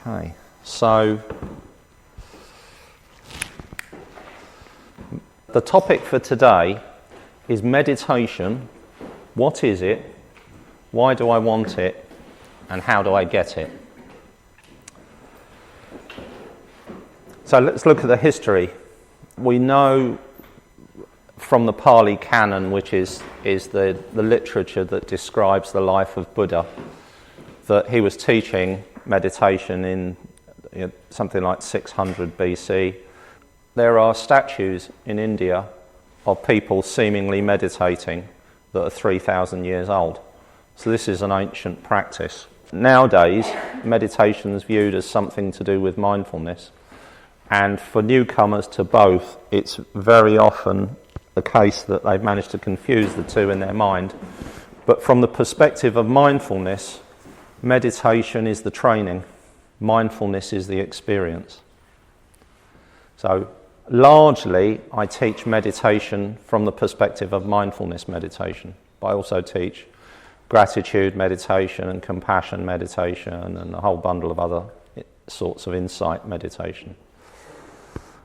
Okay, so the topic for today is meditation. What is it? Why do I want it? And how do I get it? So let's look at the history. We know from the Pali Canon, which is the literature that describes the life of Buddha, that he was teaching meditation in something like 600 BC. There are statues in India of people seemingly meditating that are 3,000 years old. So this is an ancient practice. Nowadays, meditation is viewed as something to do with mindfulness. And for newcomers to both, it's very often the case that they've managed to confuse the two in their mind. But from the perspective of mindfulness, meditation is the training. Mindfulness is the experience. So largely, I teach meditation from the perspective of mindfulness meditation. But I also teach gratitude meditation and compassion meditation and a whole bundle of other sorts of insight meditation.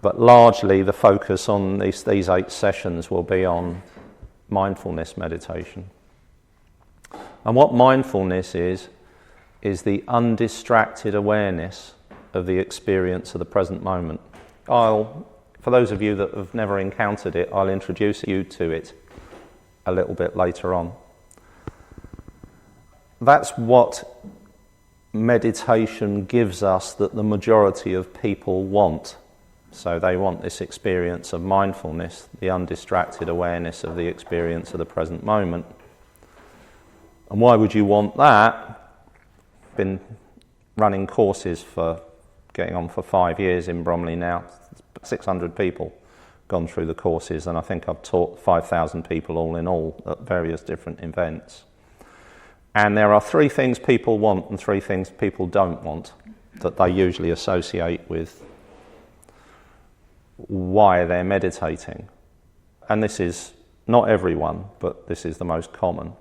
But largely the focus on these 8 sessions will be on mindfulness meditation. And what mindfulness is the undistracted awareness of the experience of the present moment. For those of you that have never encountered it, I'll introduce you to it a little bit later on. That's what meditation gives us that the majority of people want. So they want this experience of mindfulness, the undistracted awareness of the experience of the present moment. And why would you want that? Been running courses for getting on for 5 years in Bromley now. 600 people gone through the courses, and I think I've taught 5,000 people all in all at various different events. And there are 3 things people want and 3 things people don't want that they usually associate with why they're meditating. And this is not everyone, but this is the most common.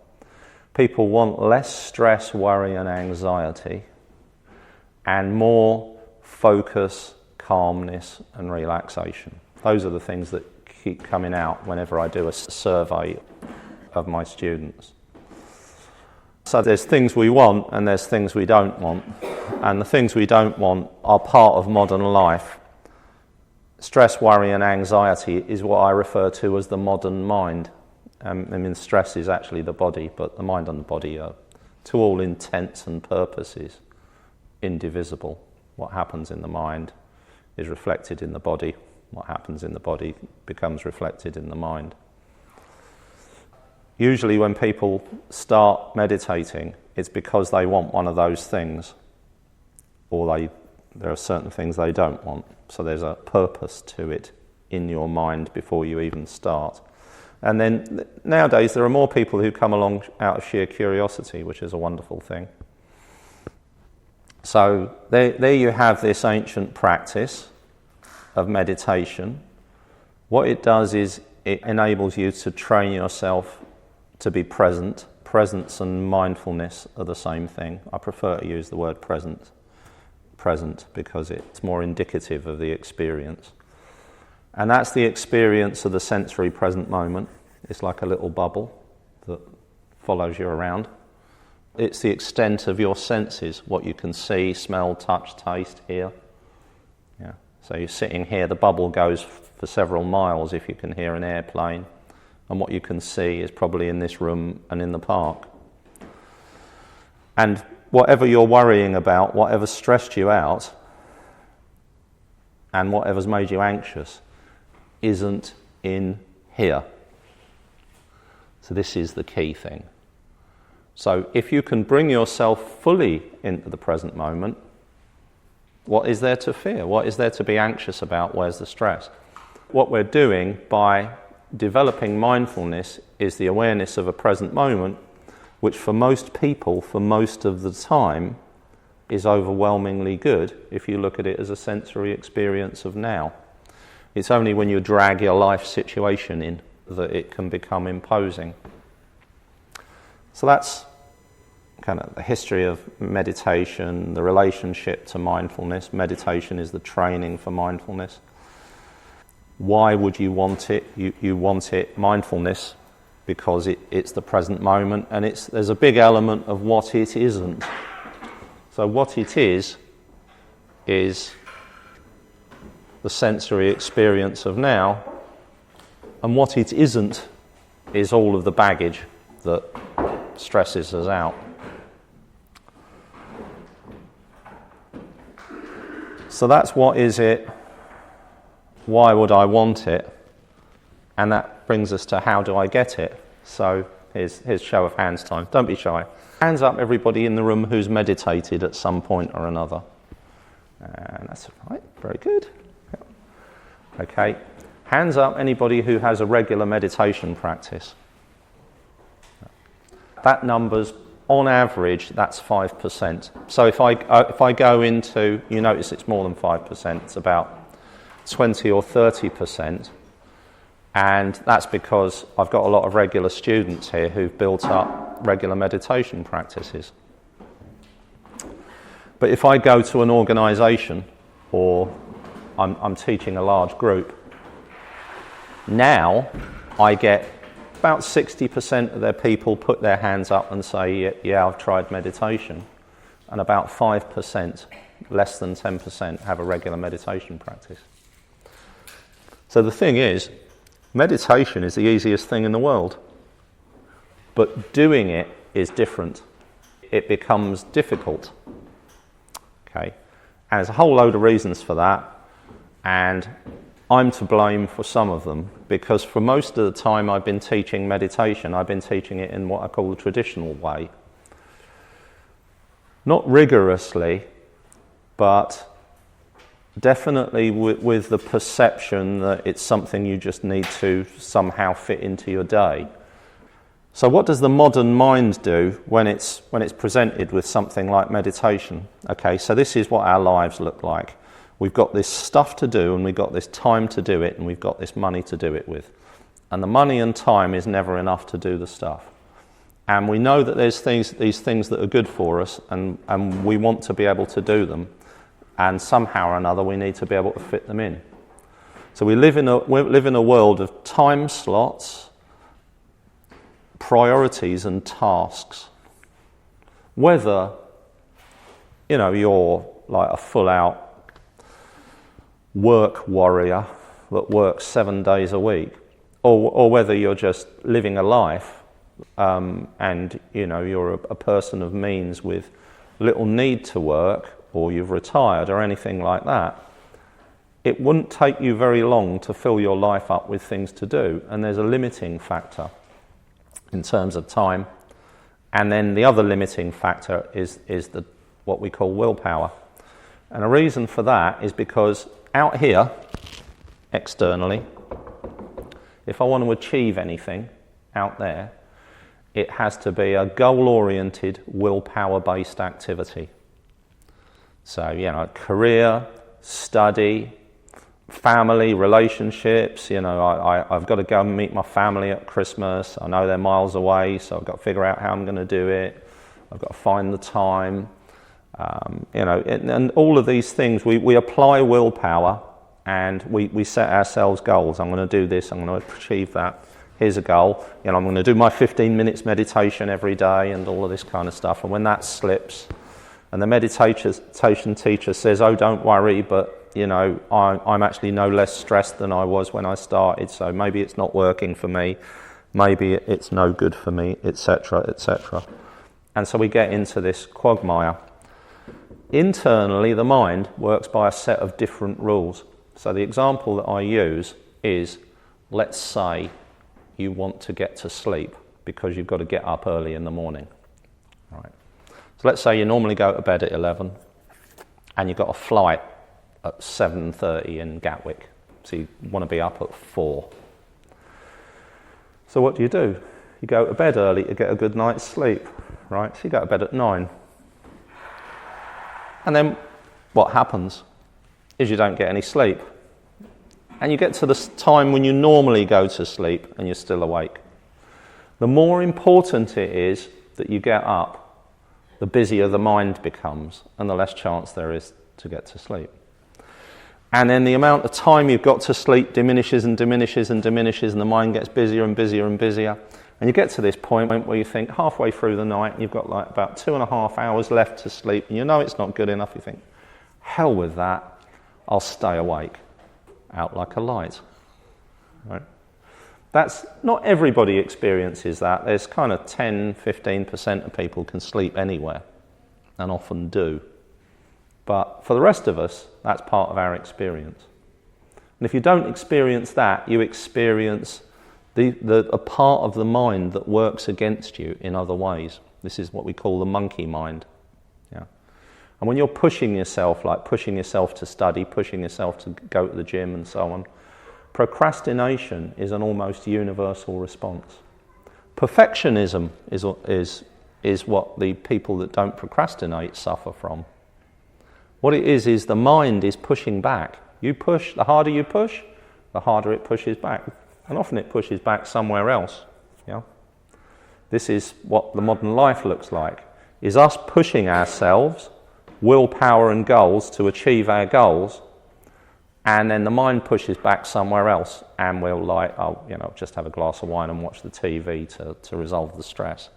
People want less stress, worry and anxiety and more focus, calmness and relaxation. Those are the things that keep coming out whenever I do a survey of my students. So there's things we want and there's things we don't want. And the things we don't want are part of modern life. Stress, worry and anxiety is what I refer to as the modern mind. Stress is actually the body, but the mind and the body are, to all intents and purposes, indivisible. What happens in the mind is reflected in the body. What happens in the body becomes reflected in the mind. Usually when people start meditating, it's because they want one of those things, or there are certain things they don't want. So there's a purpose to it in your mind before you even start. And then nowadays there are more people who come along out of sheer curiosity, which is a wonderful thing. So there you have this ancient practice of meditation. What it does is it enables you to train yourself to be present. Presence and mindfulness are the same thing. I prefer to use the word present because it's more indicative of the experience. And that's the experience of the sensory present moment. It's like a little bubble that follows you around. It's the extent of your senses, what you can see, smell, touch, taste, hear. Yeah. So you're sitting here, the bubble goes for several miles if you can hear an airplane, and what you can see is probably in this room and in the park. And whatever you're worrying about, whatever stressed you out, and whatever's made you anxious, isn't in here. So this is the key thing. So if you can bring yourself fully into the present moment, what is there to fear? What is there to be anxious about? Where's the stress? What we're doing by developing mindfulness is the awareness of a present moment, which for most people, for most of the time, is overwhelmingly good if you look at it as a sensory experience of now. It's only when you drag your life situation in that it can become imposing. So that's kind of the history of meditation, the relationship to mindfulness. Meditation is the training for mindfulness. Why would you want it? You want it, mindfulness, because it's the present moment, and there's a big element of what it isn't. So what it is the sensory experience of now, and what it isn't is all of the baggage that stresses us out. So that's what is it, why would I want it, and that brings us to how do I get it. So here's show of hands time. Don't be shy. Hands up everybody in the room who's meditated at some point or another. And that's right, very good. Okay, hands up anybody who has a regular meditation practice. That number's, on average, that's 5%. So if I go into, you notice it's more than 5%, it's about 20 or 30%, and that's because I've got a lot of regular students here who've built up regular meditation practices. But if I go to an organisation, or I'm teaching a large group, now I get about 60% of their people put their hands up and say, yeah, I've tried meditation, and about 5%, less than 10%, have a regular meditation practice. So the thing is, meditation is the easiest thing in the world, but doing it is different. It becomes difficult. Okay, and there's a whole load of reasons for that, and I'm to blame for some of them, because for most of the time I've been teaching meditation, I've been teaching it in what I call the traditional way. Not rigorously, but definitely with the perception that it's something you just need to somehow fit into your day. So what does the modern mind do when it's presented with something like meditation? Okay, so this is what our lives look like. We've got this stuff to do, and we've got this time to do it, and we've got this money to do it with. And the money and time is never enough to do the stuff. And we know that there's these things that are good for us, and we want to be able to do them. And somehow or another we need to be able to fit them in. So we live in a world of time slots, priorities and tasks. Whether, you're like a full-out work warrior that works 7 days a week, or whether you're just living a life and you're a person of means with little need to work, or you've retired or anything like that, it wouldn't take you very long to fill your life up with things to do, and there's a limiting factor in terms of time. And then the other limiting factor is what we call willpower. And a reason for that is because out here, externally, if I want to achieve anything out there, it has to be a goal-oriented, willpower-based activity. So, career, study, family, relationships, I've got to go and meet my family at Christmas. I know they're miles away, so I've got to figure out how I'm going to do it. I've got to find the time. And all of these things, we apply willpower, and we set ourselves goals. I'm going to do this, I'm going to achieve that. Here's a goal. I'm going to do my 15 minutes meditation every day and all of this kind of stuff. And when that slips, and the meditation teacher says, oh, don't worry, but I'm actually no less stressed than I was when I started, so maybe it's not working for me, maybe it's no good for me, etc., etc. And so we get into this quagmire. Internally, the mind works by a set of different rules. So the example that I use is, let's say you want to get to sleep because you've got to get up early in the morning. Right. So let's say you normally go to bed at 11 and you've got a flight at 7:30 in Gatwick. So you want to be up at 4. So what do? You go to bed early to get a good night's sleep, right? So you go to bed at 9. And then what happens is you don't get any sleep. And you get to the time when you normally go to sleep and you're still awake. The more important it is that you get up, the busier the mind becomes and the less chance there is to get to sleep. And then the amount of time you've got to sleep diminishes and diminishes and diminishes, and the mind gets busier and busier and busier. And you get to this point where you think halfway through the night, you've got like about 2.5 hours left to sleep, and you know it's not good enough. You think, hell with that, I'll stay awake, out like a light. Right? That's not everybody experiences that. There's kind of 10-15% of people can sleep anywhere, and often do. But for the rest of us, that's part of our experience. And if you don't experience that, you experience a part of the mind that works against you in other ways. This is what we call the monkey mind. Yeah. And when you're pushing yourself, like pushing yourself to study, pushing yourself to go to the gym and so on, procrastination is an almost universal response. Perfectionism is what the people that don't procrastinate suffer from. What it is the mind is pushing back. You push, the harder you push, the harder it pushes back. And often it pushes back somewhere else. Yeah? This is what the modern life looks like, is us pushing ourselves, willpower and goals to achieve our goals, and then the mind pushes back somewhere else, and we'll just have a glass of wine and watch the TV to resolve the stress.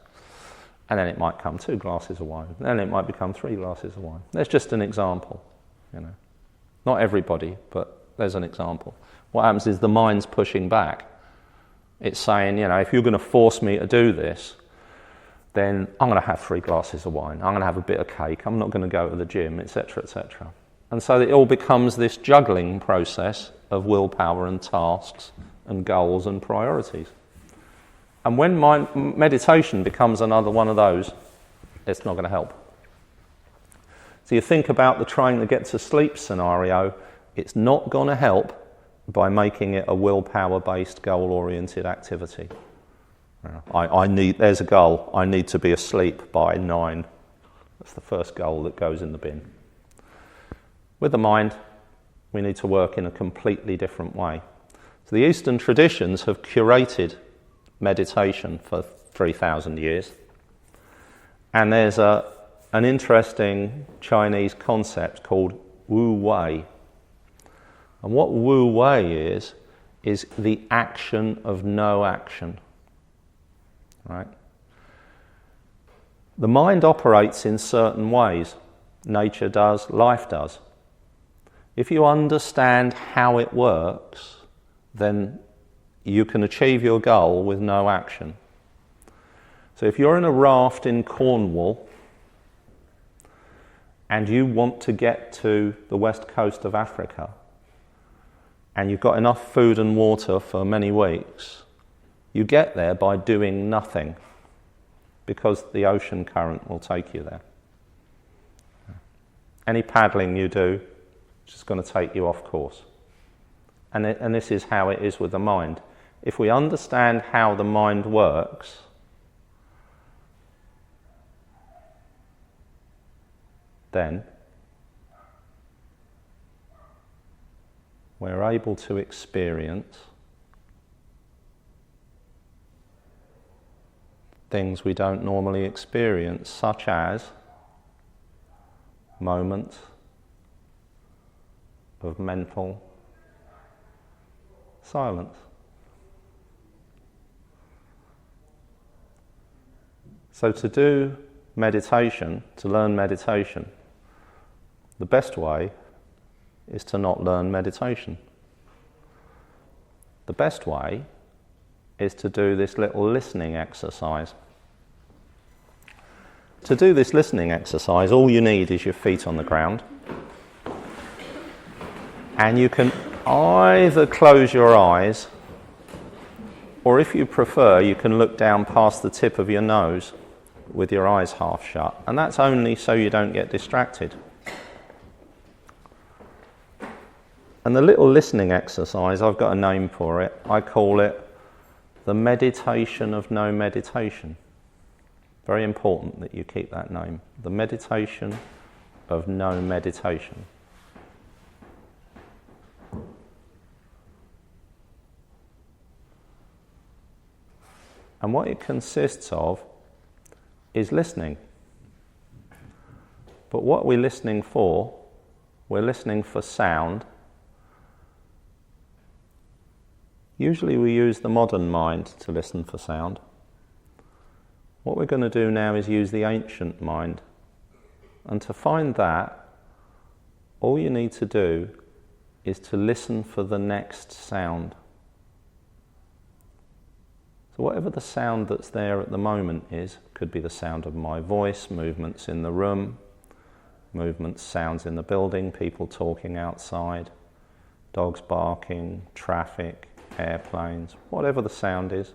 And then it might come 2 glasses of wine. Then it might become 3 glasses of wine. There's just an example, Not everybody, but there's an example. What happens is the mind's pushing back. It's saying, if you're going to force me to do this, then I'm going to have 3 glasses of wine. I'm going to have a bit of cake. I'm not going to go to the gym, etc., etc. And so it all becomes this juggling process of willpower and tasks and goals and priorities. And when meditation becomes another one of those, it's not going to help. So you think about the trying to get to sleep scenario, it's not going to help by making it a willpower-based, goal-oriented activity. There's a goal, I need to be asleep by 9. That's the first goal that goes in the bin. With the mind, we need to work in a completely different way. So the Eastern traditions have curated meditation for 3,000 years. And there's an interesting Chinese concept called Wu Wei. And what Wu Wei is the action of no action. Right? The mind operates in certain ways. Nature does, life does. If you understand how it works, then you can achieve your goal with no action. So if you're in a raft in Cornwall and you want to get to the west coast of Africa and you've got enough food and water for many weeks, you get there by doing nothing because the ocean current will take you there. Any paddling you do is just going to take you off course. And this is how it is with the mind. If we understand how the mind works, then we're able to experience things we don't normally experience, such as moments of mental silence. So to do meditation, to learn meditation, the best way is to not learn meditation. The best way is to do this little listening exercise. To do this listening exercise, all you need is your feet on the ground. And you can either close your eyes, or if you prefer, you can look down past the tip of your nose with your eyes half shut. And that's only so you don't get distracted. And the little listening exercise, I've got a name for it. I call it the meditation of no meditation. Very important that you keep that name. The meditation of no meditation. And what it consists of is listening. But what we're listening for, we're listening for sound. Usually we use the modern mind to listen for sound. What we're going to do now is use the ancient mind. And to find that, all you need to do is to listen for the next sound. So whatever the sound that's there at the moment is, could be the sound of my voice, movements in the room, movements, sounds in the building, people talking outside, dogs barking, traffic, airplanes, whatever the sound is.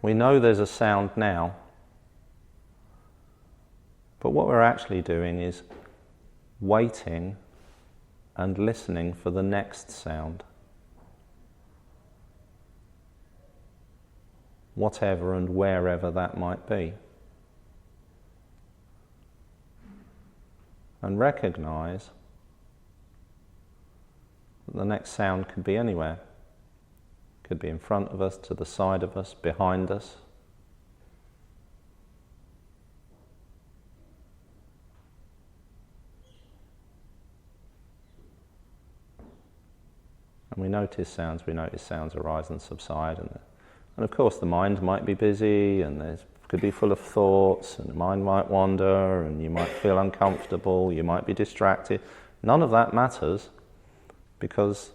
We know there's a sound now, but what we're actually doing is waiting and listening for the next sound. Whatever and wherever that might be. And recognize that the next sound could be anywhere. Could be in front of us, to the side of us, behind us. And we notice sounds arise and subside, and of course the mind might be busy, and there could be full of thoughts, and the mind might wander, and you might feel uncomfortable, you might be distracted. None of that matters, because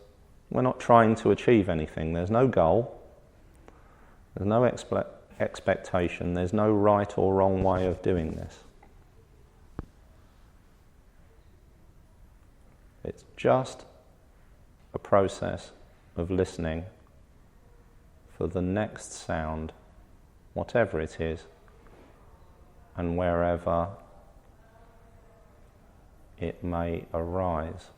we're not trying to achieve anything. There's no goal, there's no expectation, there's no right or wrong way of doing this. It's just a process of listening for the next sound, whatever it is, and wherever it may arise.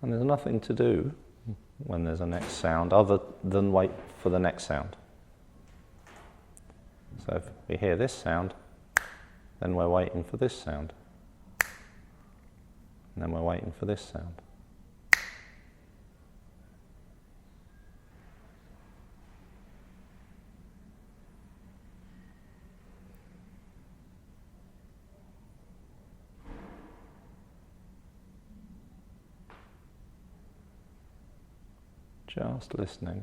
And there's nothing to do when there's a next sound other than wait for the next sound. So if we hear this sound, then we're waiting for this sound. And then we're waiting for this sound. Just listening.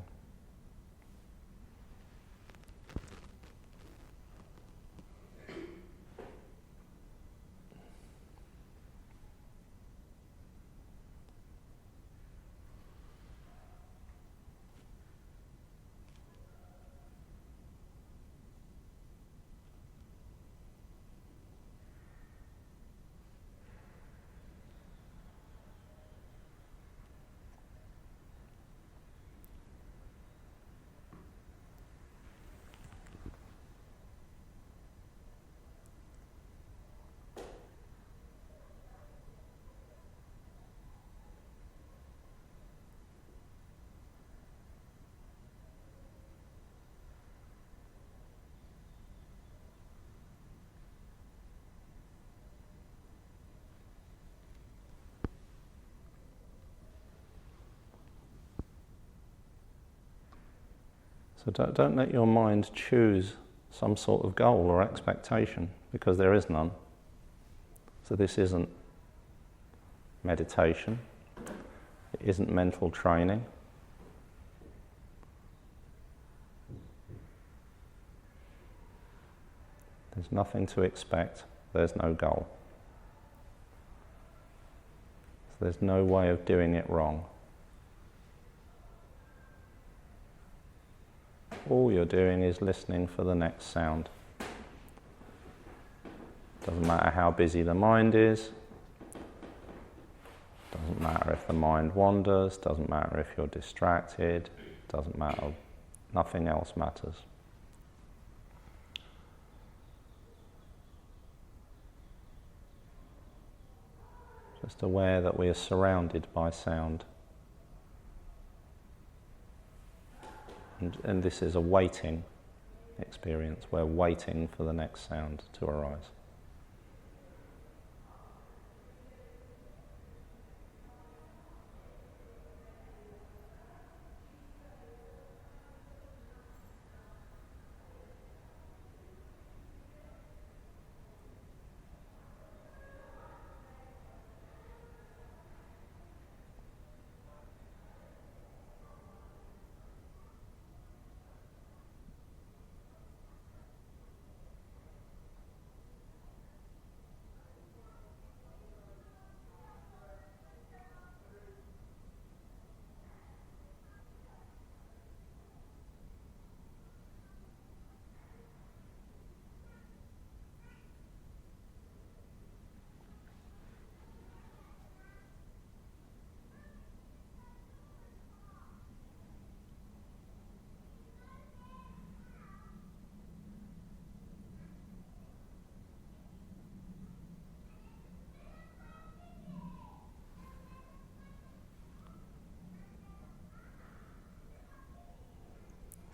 So don't let your mind choose some sort of goal or expectation, because there is none. So this isn't meditation, it isn't mental training. There's nothing to expect, there's no goal. So there's no way of doing it wrong. All you're doing is listening for the next sound. Doesn't matter how busy the mind is, doesn't matter if the mind wanders, doesn't matter if you're distracted, doesn't matter, nothing else matters. Just aware that we are surrounded by sound. And this is a waiting experience. We're waiting for the next sound to arise.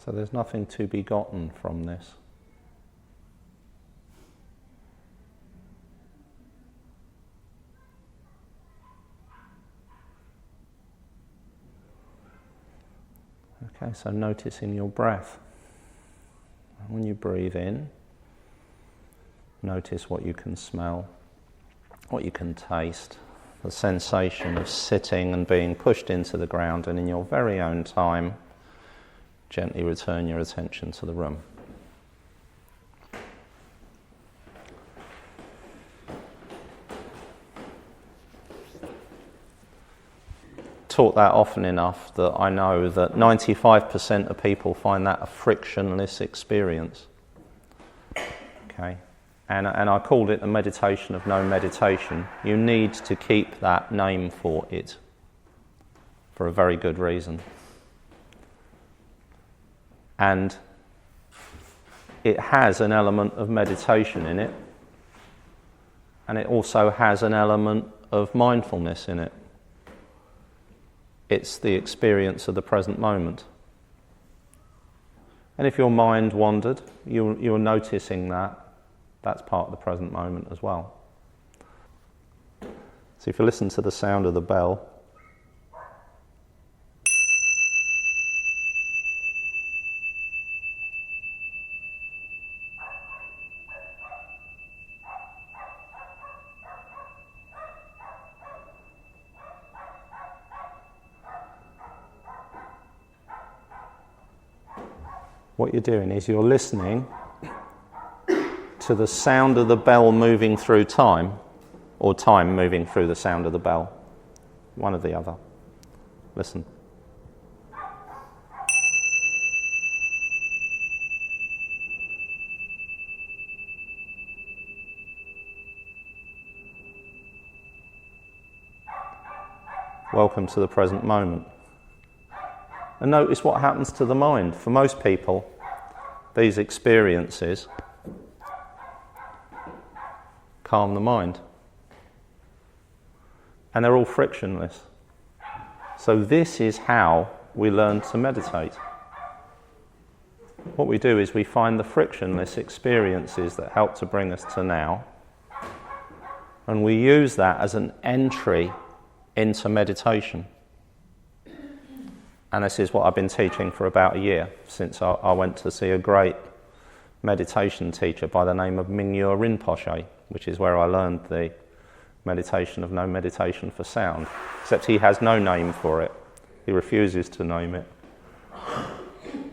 So there's nothing to be gotten from this. Okay, so noticing your breath. When you breathe in, notice what you can smell, what you can taste, the sensation of sitting and being pushed into the ground, and in your very own time, gently return your attention to the room. Taught that often enough that I know that 95% of people find that a frictionless experience. Okay, and I called it the meditation of no meditation. You need to keep that name for it for a very good reason. And it has an element of meditation in it, and it also has an element of mindfulness in it. It's the experience of the present moment. And if your mind wandered, you're noticing that. That's part of the present moment as well. So if you listen to the sound of the bell, what you're doing is you're listening to the sound of the bell moving through time, or time moving through the sound of the bell. One or the other. Listen. Welcome to the present moment. And notice what happens to the mind. For most people, these experiences calm the mind. And they're all frictionless. So this is how we learn to meditate. What we do is we find the frictionless experiences that help to bring us to now, and we use that as an entry into meditation. And this is what I've been teaching for about a year, since I went to see a great meditation teacher by the name of Mingyur Rinpoche, which is where I learned the meditation of no meditation for sound. Except he has no name for it. He refuses to name it.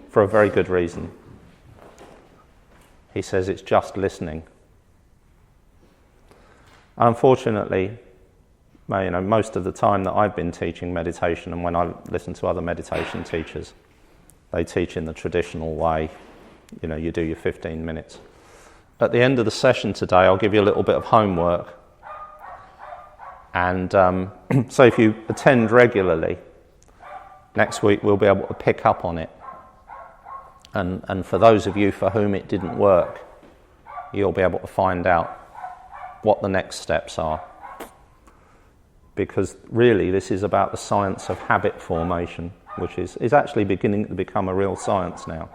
For a very good reason. He says it's just listening. Unfortunately, most of the time that I've been teaching meditation, and when I listen to other meditation teachers, they teach in the traditional way. You do your 15 minutes. At the end of the session today, I'll give you a little bit of homework. And so if you attend regularly, next week we'll be able to pick up on it. And for those of you for whom it didn't work, you'll be able to find out what the next steps are. because really this is about the science of habit formation, which is actually beginning to become a real science now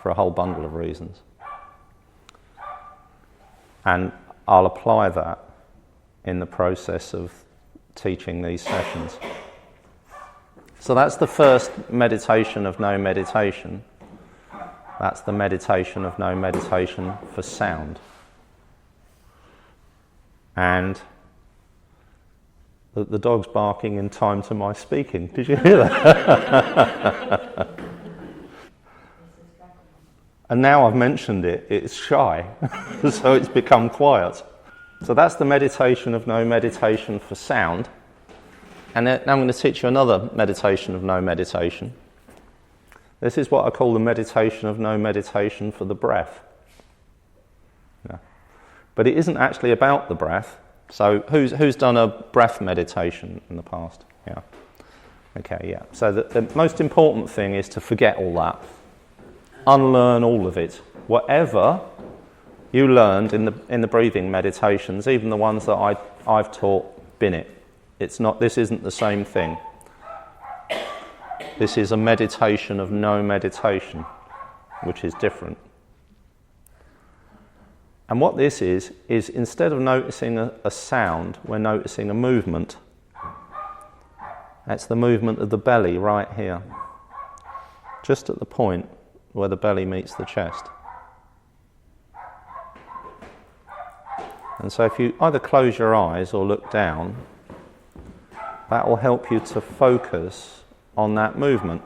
for a whole bundle of reasons. And I'll apply that in the process of teaching these sessions. So that's the first meditation of no meditation. That's the meditation of no meditation for sound. And the dog's barking in time to my speaking. Did you hear that? And now I've mentioned it, it's shy, so it's become quiet. So that's the meditation of no meditation for sound. And then I'm going to teach you another meditation of no meditation. This is what I call the meditation of no meditation for the breath. Yeah. But it isn't actually about the breath. So who's done a breath meditation in the past? Yeah. Okay, yeah. So the most important thing is to forget all that. Unlearn all of it. Whatever you learned in the breathing meditations, even the ones that I've taught, bin it. It's not. This isn't the same thing. This is a meditation of no meditation, which is different. And what this is instead of noticing a sound, we're noticing a movement. That's the movement of the belly right here, just at the point where the belly meets the chest. And so if you either close your eyes or look down, that will help you to focus on that movement.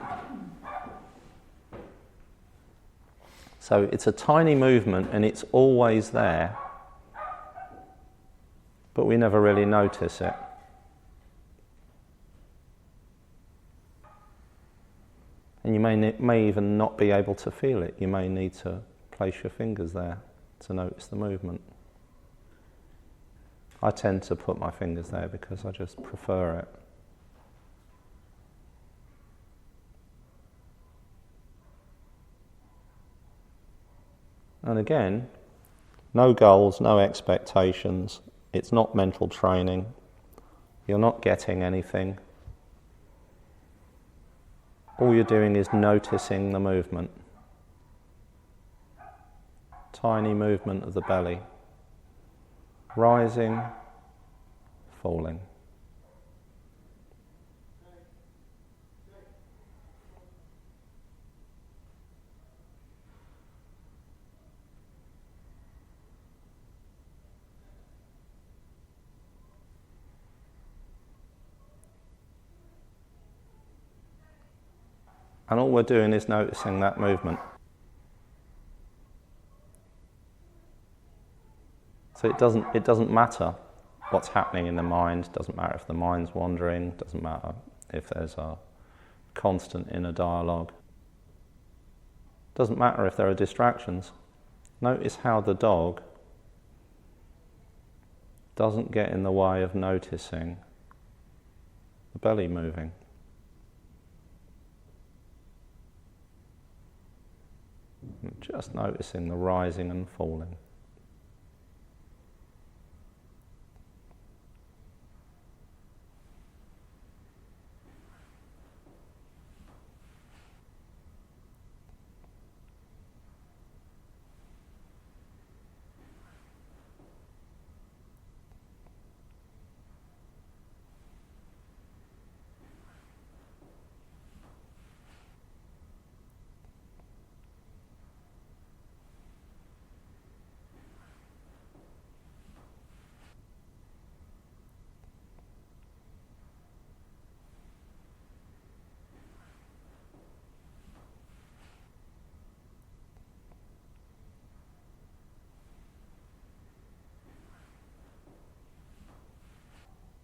So it's a tiny movement and it's always there, but we never really notice it. And you may even not be able to feel it. You may need to place your fingers there to notice the movement. I tend to put my fingers there because I just prefer it. And again, no goals, no expectations. It's not mental training. You're not getting anything. All you're doing is noticing the movement. Tiny movement of the belly. Rising, falling. And all we're doing is noticing that movement. So it doesn't matter what's happening in the mind, doesn't matter if the mind's wandering, doesn't matter if there's a constant inner dialogue. Doesn't matter if there are distractions. Notice how the dog doesn't get in the way of noticing the belly moving. Just noticing the rising and falling.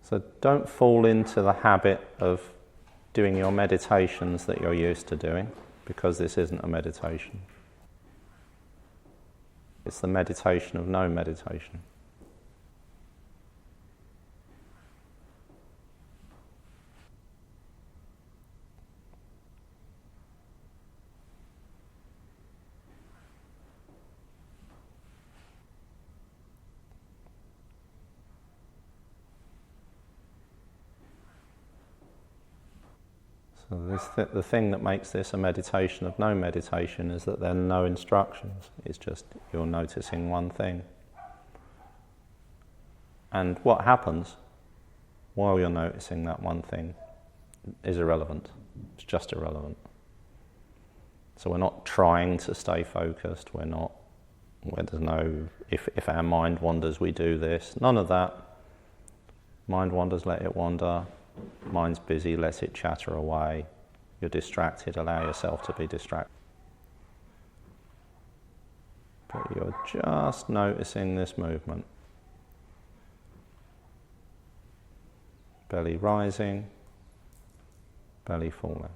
So don't fall into the habit of doing your meditations that you're used to doing, because this isn't a meditation. It's the meditation of no meditation. So the thing that makes this a meditation of no meditation is that there are no instructions. It's just you're noticing one thing. And what happens while you're noticing that one thing is irrelevant. It's just irrelevant. So we're not trying to stay focused. There's no, if our mind wanders, we do this. None of that. Mind wanders, let it wander. Mind's busy, let it chatter away. You're distracted, allow yourself to be distracted. But you're just noticing this movement. Belly rising, belly falling.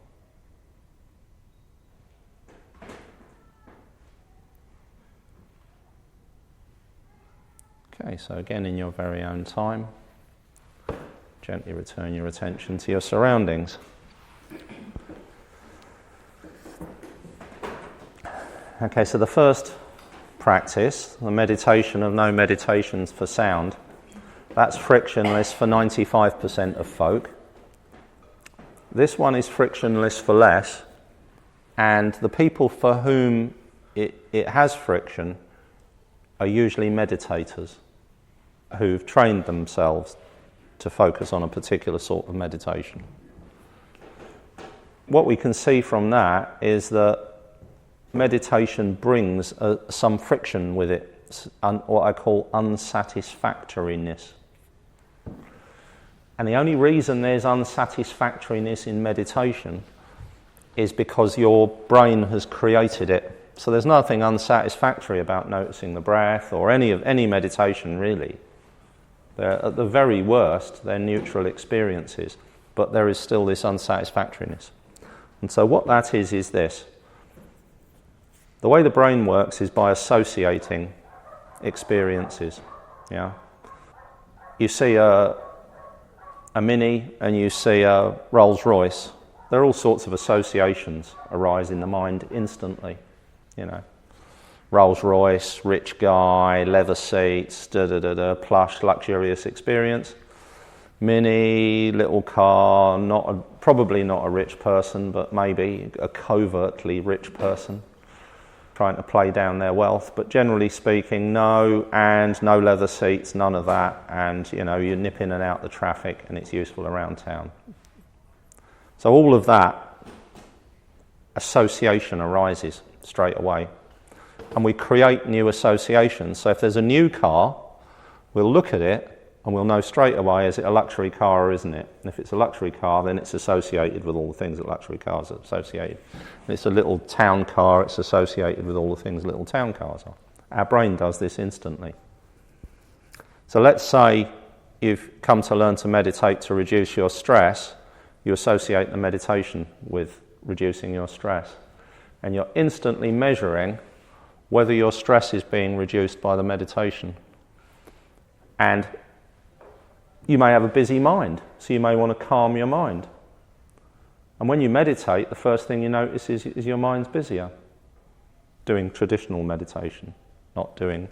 Okay, so again in your very own time, gently return your attention to your surroundings. Okay, so the first practice, the meditation of no meditations for sound, that's frictionless for 95% of folk. This one is frictionless for less, and the people for whom it has friction are usually meditators who've trained themselves to focus on a particular sort of meditation. What we can see from that is that meditation brings some friction with it, what I call unsatisfactoriness. And the only reason there's unsatisfactoriness in meditation is because your brain has created it. So there's nothing unsatisfactory about noticing the breath or any meditation really. At the very worst, they're neutral experiences, but there is still this unsatisfactoriness. And so what that is this. The way the brain works is by associating experiences. Yeah, you see a Mini and you see a Rolls Royce. There are all sorts of associations arise in the mind instantly. You know, Rolls Royce, rich guy, leather seats, plush, luxurious experience. Mini, little car, probably not a rich person, but maybe a covertly rich person trying to play down their wealth. But generally speaking, no leather seats, none of that, and you nip in and out the traffic, and it's useful around town. So all of that association arises straight away. And we create new associations. So if there's a new car, we'll look at it and we'll know straight away, is it a luxury car or isn't it? And if it's a luxury car, then it's associated with all the things that luxury cars are associated. If it's a little town car, it's associated with all the things little town cars are. Our brain does this instantly. So let's say you've come to learn to meditate to reduce your stress. You associate the meditation with reducing your stress. And you're instantly measuring whether your stress is being reduced by the meditation. And you may have a busy mind, so you may want to calm your mind. And when you meditate, the first thing you notice is your mind's busier. Doing traditional meditation, not doing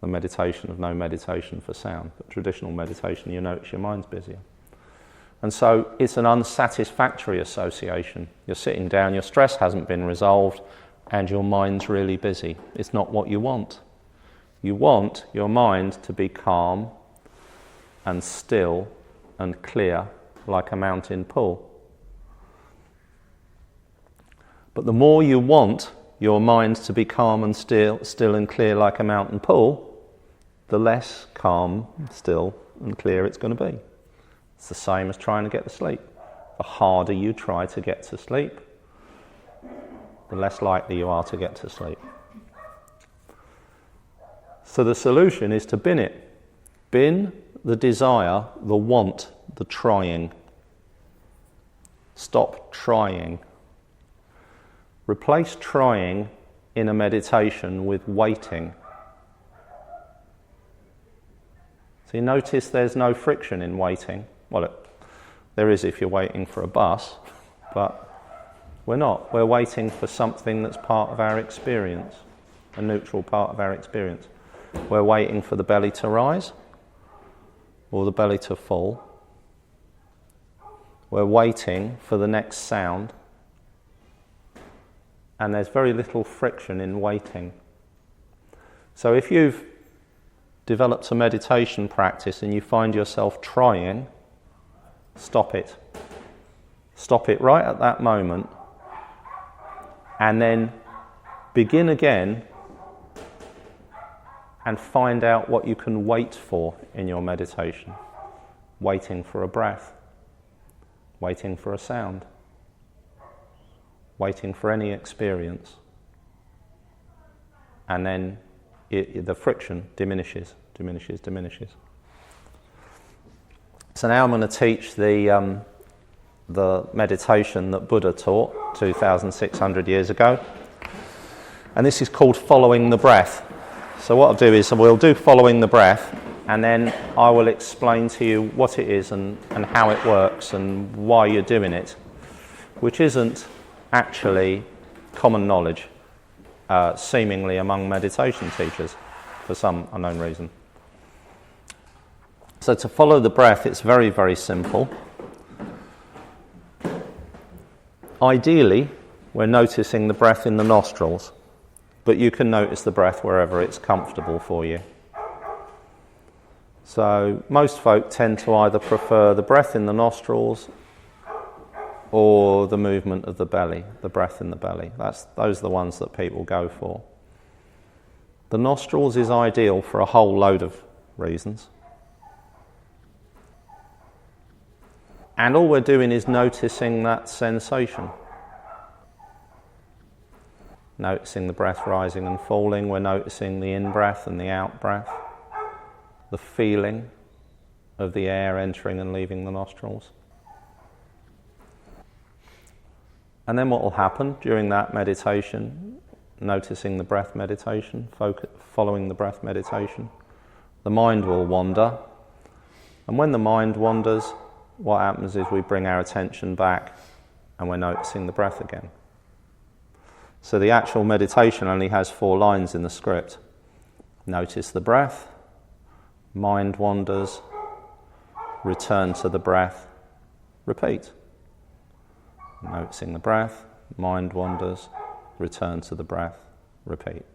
the meditation of no meditation for sound, but traditional meditation, you notice your mind's busier. And so it's an unsatisfactory association. You're sitting down, your stress hasn't been resolved, and your mind's really busy. It's not what you want. You want your mind to be calm and still and clear like a mountain pool. But the more you want your mind to be calm and still and clear like a mountain pool, the less calm, still and clear it's going to be. It's the same as trying to get to sleep. The harder you try to get to sleep, the less likely you are to get to sleep. So the solution is to bin it. Bin the desire, the want, the trying. Stop trying. Replace trying in a meditation with waiting. So you notice there's no friction in waiting. Well, there is if you're waiting for a bus, but we're not. We're waiting for something that's part of our experience, a neutral part of our experience. We're waiting for the belly to rise or the belly to fall. we're waiting for the next sound, and there's very little friction in waiting. So if you've developed a meditation practice and you find yourself trying, stop it. Stop it right at that moment, and then begin again and find out what you can wait for in your meditation. Waiting for a breath, waiting for a sound, waiting for any experience. And then the friction diminishes. So now I'm going to teach the meditation that Buddha taught 2,600 years ago. And this is called following the breath. So what I'll do is we'll do following the breath, and then I will explain to you what it is and how it works and why you're doing it, which isn't actually common knowledge, seemingly among meditation teachers for some unknown reason. So to follow the breath, it's very, very simple. Ideally, we're noticing the breath in the nostrils, but you can notice the breath wherever it's comfortable for you. So most folk tend to either prefer the breath in the nostrils or the movement of the belly, the breath in the belly. Those are the ones that people go for. The nostrils is ideal for a whole load of reasons. And all we're doing is noticing that sensation. Noticing the breath rising and falling, we're noticing the in-breath and the out-breath, the feeling of the air entering and leaving the nostrils. And then what will happen during that meditation, noticing the breath meditation, following the breath meditation, the mind will wander. And when the mind wanders, what happens is we bring our attention back and we're noticing the breath again. So the actual meditation only has 4 lines in the script. Notice the breath, mind wanders, return to the breath, repeat. Noticing the breath, mind wanders, return to the breath, repeat.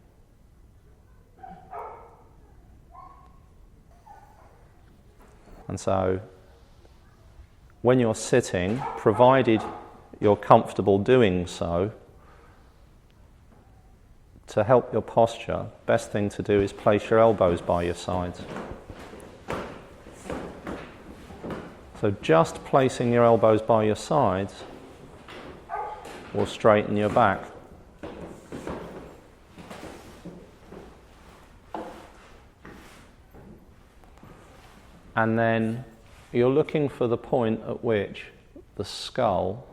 And so, when you're sitting, provided you're comfortable doing so, to help your posture, best thing to do is place your elbows by your sides. So just placing your elbows by your sides will straighten your back. And then you're looking for the point at which the skull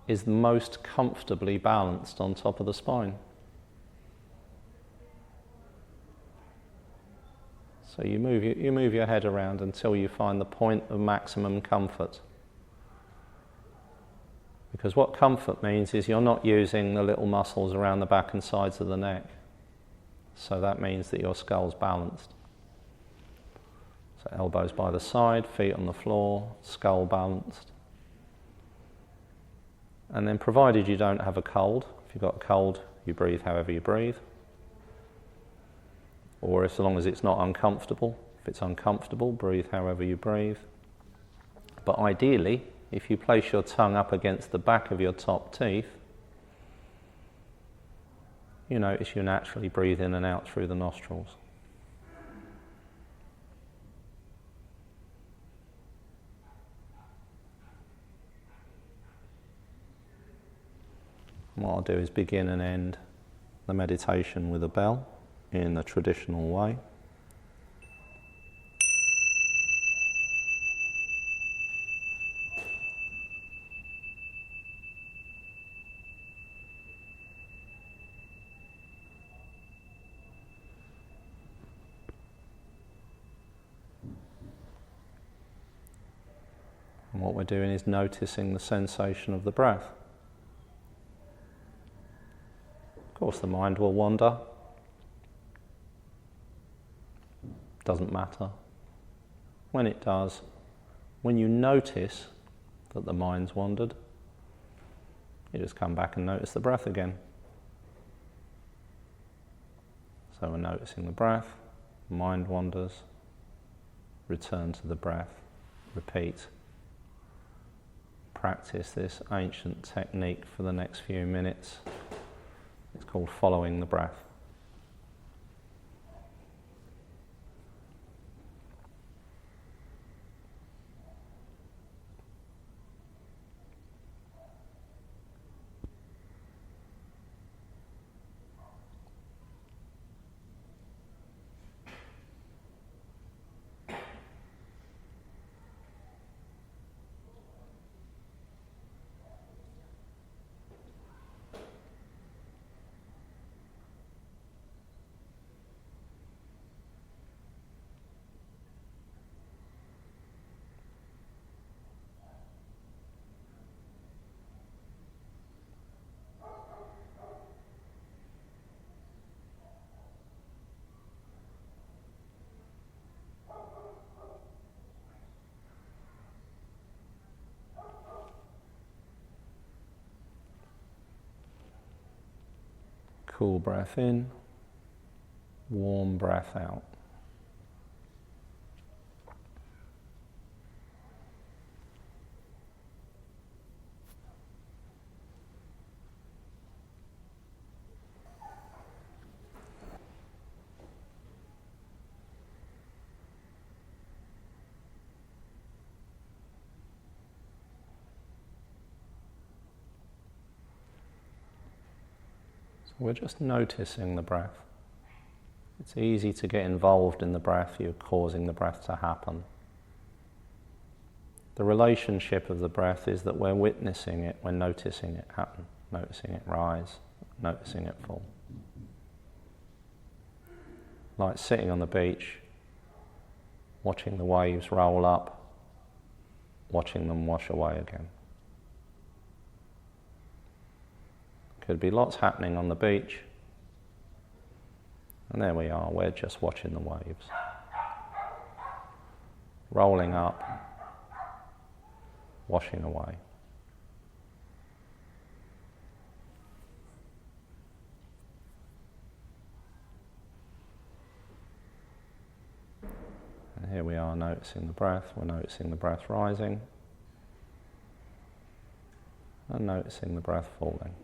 is most comfortably balanced on top of the spine. So you move your head around until you find the point of maximum comfort. Because what comfort means is you're not using the little muscles around the back and sides of the neck. So that means that your skull's balanced. So elbows by the side, feet on the floor, skull balanced. And then provided you don't have a cold, if you've got a cold, you breathe however you breathe. Or as long as it's not uncomfortable. If it's uncomfortable, breathe however you breathe. But ideally, if you place your tongue up against the back of your top teeth, you notice you naturally breathe in and out through the nostrils. What I'll do is begin and end the meditation with a bell in the traditional way. And what we're doing is noticing the sensation of the breath. Of course, the mind will wander. Doesn't matter. When it does, When you notice that the mind's wandered, you just come back and notice the breath again. So we're noticing the breath, mind wanders, return to the breath, repeat. Practice this ancient technique for the next few minutes. It's called following the breath. Cool breath in, warm breath out. We're just noticing the breath. It's easy to get involved in the breath. You're causing the breath to happen. The relationship of the breath is that we're witnessing it, we're noticing it happen, noticing it rise, noticing it fall. Like sitting on the beach, watching the waves roll up, watching them wash away again. Could be lots happening on the beach, and there we are, we're just watching the waves rolling up, washing away. And here we are noticing the breath, we're noticing the breath rising and noticing the breath falling.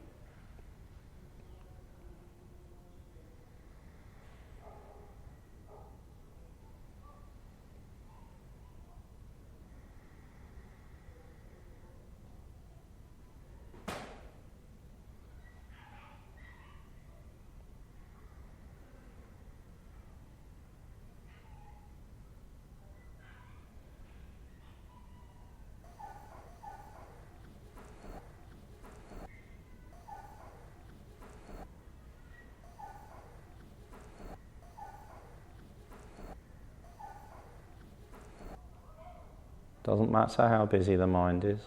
Doesn't matter how busy the mind is,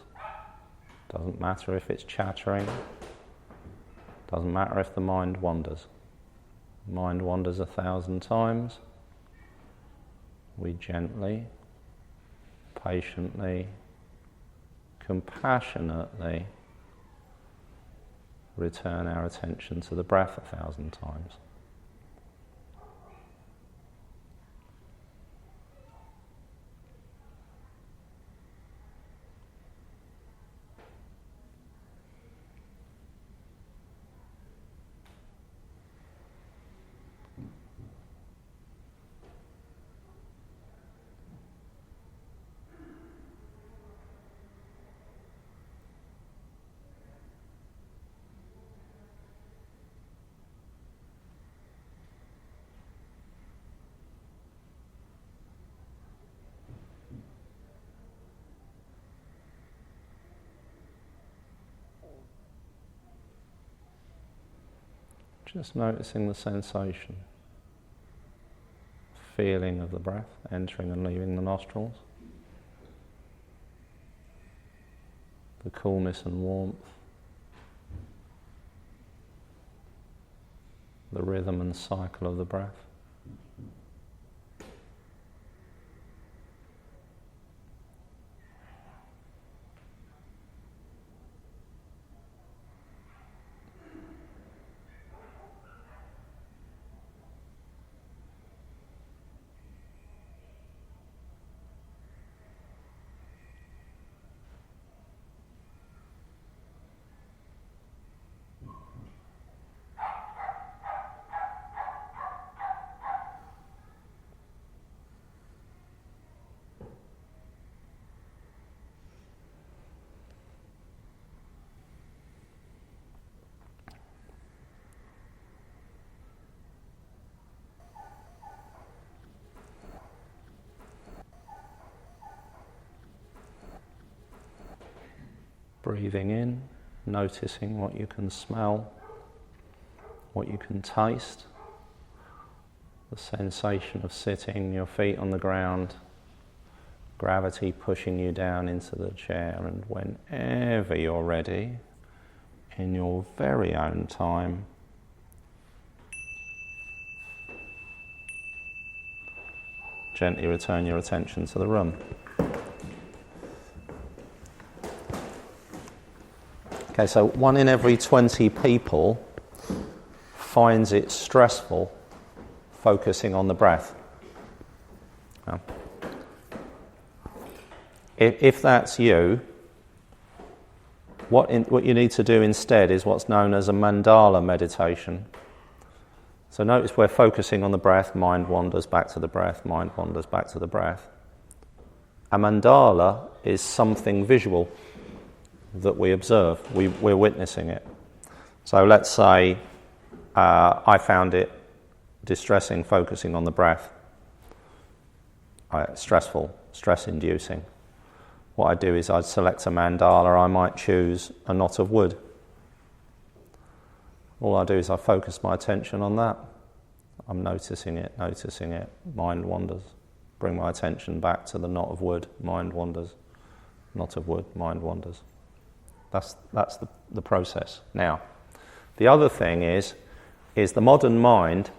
doesn't matter if it's chattering, doesn't matter if the mind wanders. The mind wanders 1,000 times. We gently, patiently, compassionately return our attention to the breath 1,000 times. Just noticing the sensation, feeling of the breath entering and leaving the nostrils, the coolness and warmth, the rhythm and cycle of the breath. Breathing in, noticing what you can smell, what you can taste, the sensation of sitting, your feet on the ground, gravity pushing you down into the chair, and whenever you're ready, in your very own time, gently return your attention to the room. Okay, so 1 in every 20 people finds it stressful focusing on the breath. Now, if that's you, what you need to do instead is what's known as a mandala meditation. So notice we're focusing on the breath, mind wanders back to the breath, mind wanders back to the breath. A mandala is something visual that we observe, we're witnessing it. So let's say I found it distressing focusing on the breath, stressful, stress-inducing. What I do is I'd select a mandala. I might choose a knot of wood. All I do is I focus my attention on that. I'm noticing it, mind wanders. Bring my attention back to the knot of wood, mind wanders. Knot of wood, mind wanders. That's the process. Now, the other thing is the modern mind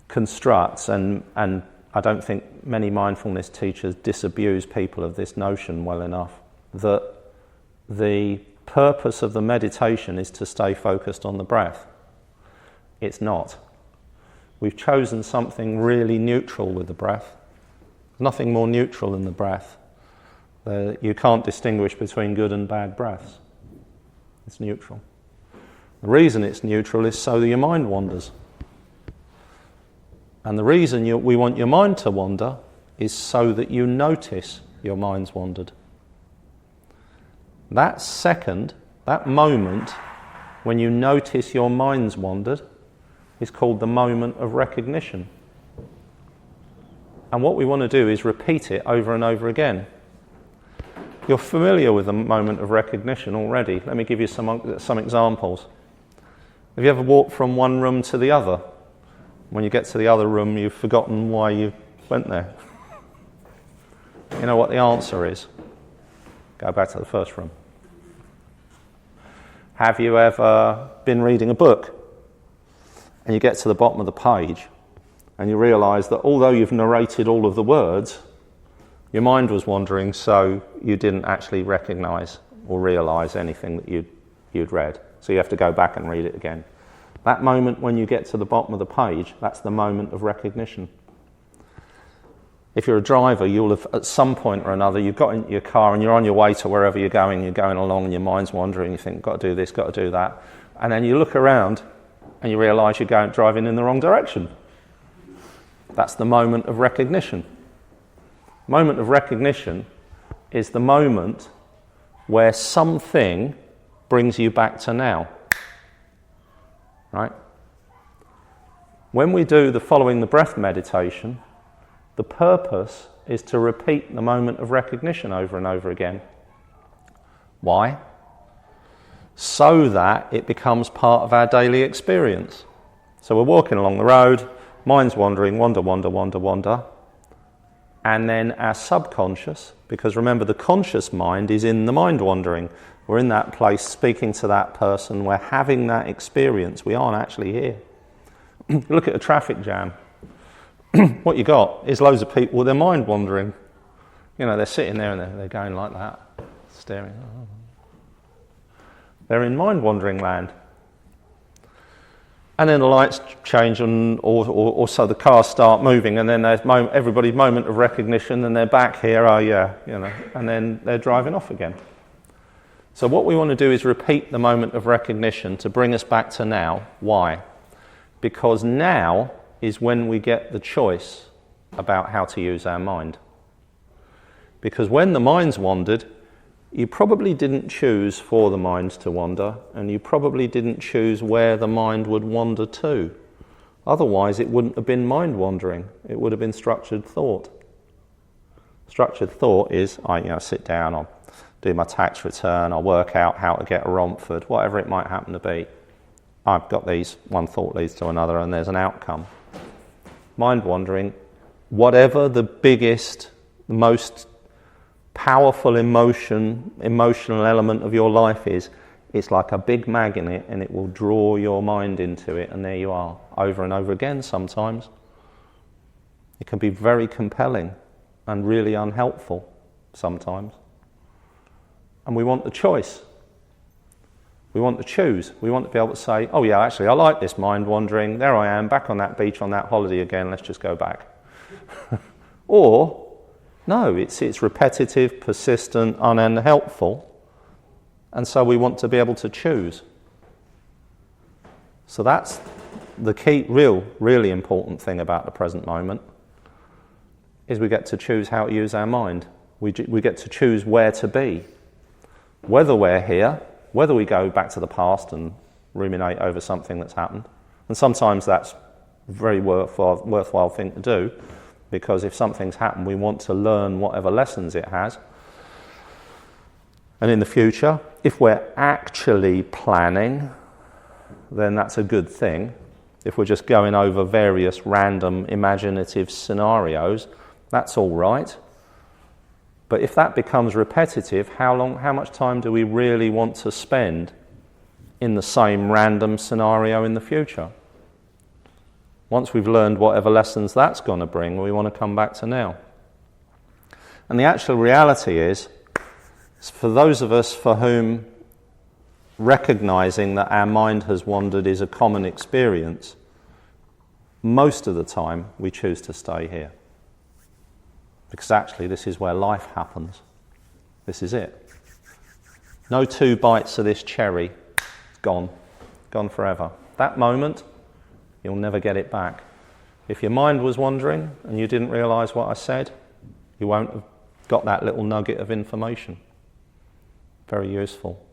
constructs, and I don't think many mindfulness teachers disabuse people of this notion well enough, that the purpose of the meditation is to stay focused on the breath. It's not. We've chosen something really neutral with the breath. There's nothing more neutral than the breath. You can't distinguish between good and bad breaths. It's neutral. The reason it's neutral is so that your mind wanders. And the reason we want your mind to wander is so that you notice your mind's wandered. That second, that moment, when you notice your mind's wandered, is called the moment of recognition. And what we want to do is repeat it over and over again. You're familiar with the moment of recognition already. Let me give you some examples. Have you ever walked from one room to the other? When you get to the other room, you've forgotten why you went there. You know what the answer is? Go back to the first room. Have you ever been reading a book and you get to the bottom of the page and you realise that although you've narrated all of the words, your mind was wandering, so you didn't actually recognise or realise anything that you'd read. So you have to go back and read it again. That moment when you get to the bottom of the page, that's the moment of recognition. If you're a driver, you'll have, at some point or another, you've got in your car and you're on your way to wherever you're going along and your mind's wandering, you think, got to do this, got to do that. And then you look around and you realise you're driving in the wrong direction. That's the moment of recognition. Moment of recognition is the moment where something brings you back to now. Right? When we do the following the breath meditation, the purpose is to repeat the moment of recognition over and over again. Why? So that it becomes part of our daily experience. So we're walking along the road, mind's wandering, wander. And then our subconscious, because remember the conscious mind is in the mind wandering. We're in that place speaking to that person, we're having that experience, we aren't actually here. Look at a traffic jam. What you got is loads of people with their mind wandering. You know, they're sitting there and they're going like that, staring. They're in mind wandering land. And then the lights change, or so the cars start moving, and then there's everybody's moment of recognition, and they're back here, and then they're driving off again. So what we want to do is repeat the moment of recognition to bring us back to now. Why? Because now is when we get the choice about how to use our mind. Because when the mind's wandered, you probably didn't choose for the mind to wander, and you probably didn't choose where the mind would wander to. Otherwise, it wouldn't have been mind wandering. It would have been structured thought. Structured thought is, I sit down, I'll do my tax return, I'll work out how to get a Romford, whatever it might happen to be. I've got these, one thought leads to another, and there's an outcome. Mind wandering, whatever the biggest, most powerful emotional element of your life is, it's like a big magnet, and it will draw your mind into it, and there you are, over and over again sometimes. It can be very compelling and really unhelpful sometimes. And we want the choice. We want to choose. We want to be able to say, oh yeah, actually I like this mind wandering, there I am, back on that beach on that holiday again, let's just go back. Or, no, it's repetitive, persistent, unhelpful, and so we want to be able to choose. So that's the key, really important thing about the present moment, is we get to choose how to use our mind. We get to choose where to be. Whether we're here, whether we go back to the past and ruminate over something that's happened. And sometimes that's a very worthwhile thing to do, because if something's happened, we want to learn whatever lessons it has. And in the future, if we're actually planning, then that's a good thing. If we're just going over various random imaginative scenarios, that's all right. But if that becomes repetitive, how much time do we really want to spend in the same random scenario in the future? Once we've learned whatever lessons that's going to bring, we want to come back to now. And the actual reality is, for those of us for whom recognizing that our mind has wandered is a common experience, most of the time we choose to stay here. Because actually this is where life happens. This is it. No 2 bites of this cherry, gone forever. That moment, you'll never get it back. If your mind was wandering and you didn't realise what I said, you won't have got that little nugget of information. Very useful.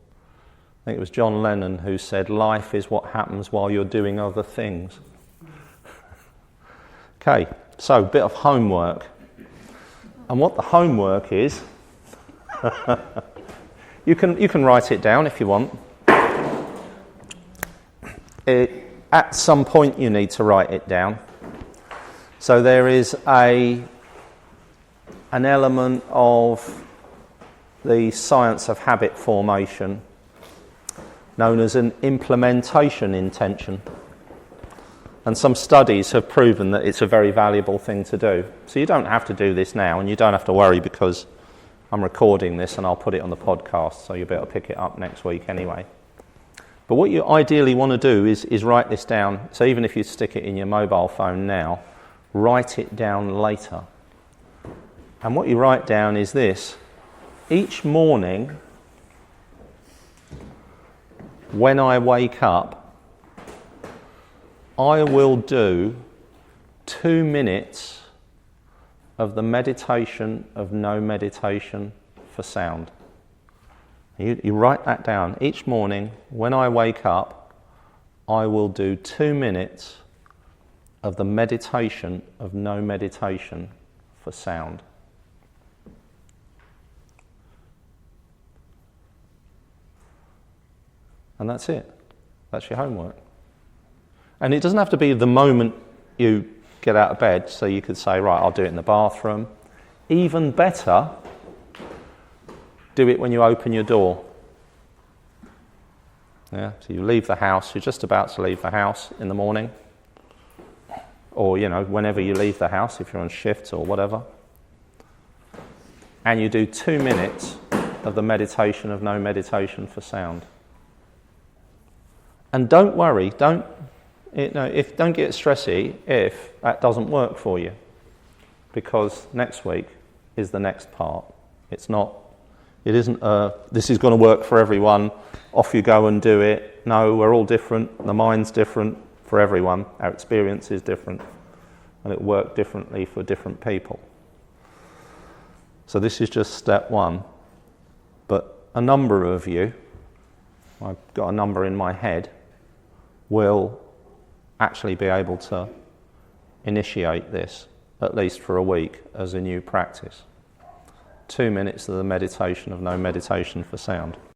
I think it was John Lennon who said, life is what happens while you're doing other things. Okay, so a bit of homework. And what the homework is, you can write it down if you want. At some point you need to write it down. So there is an element of the science of habit formation known as an implementation intention. And some studies have proven that it's a very valuable thing to do. So you don't have to do this now, and you don't have to worry because I'm recording this and I'll put it on the podcast, so you'll be able to pick it up next week anyway. But what you ideally want to do is write this down. So even if you stick it in your mobile phone now, write it down later. And what you write down is this. Each morning, when I wake up, I will do 2 minutes of the meditation of no meditation for sound. You write that down. Each morning, when I wake up, I will do 2 minutes of the meditation of no meditation for sound. And that's it. That's your homework. And it doesn't have to be the moment you get out of bed, so you could say, right, I'll do it in the bathroom. Even better, do it when you open your door. Yeah, so you leave the house, you're just about to leave the house in the morning, or, whenever you leave the house, if you're on shift or whatever. And you do 2 minutes of the meditation of no meditation for sound. And don't worry, don't get stressy if that doesn't work for you, because next week is the next part. It isn't this is going to work for everyone, off you go and do it. No, we're all different, the mind's different for everyone, our experience is different, and it will work differently for different people. So this is just step 1. But a number of you, I've got a number in my head, will actually be able to initiate this, at least for a week, as a new practice. 2 minutes of the meditation of no meditation for sound.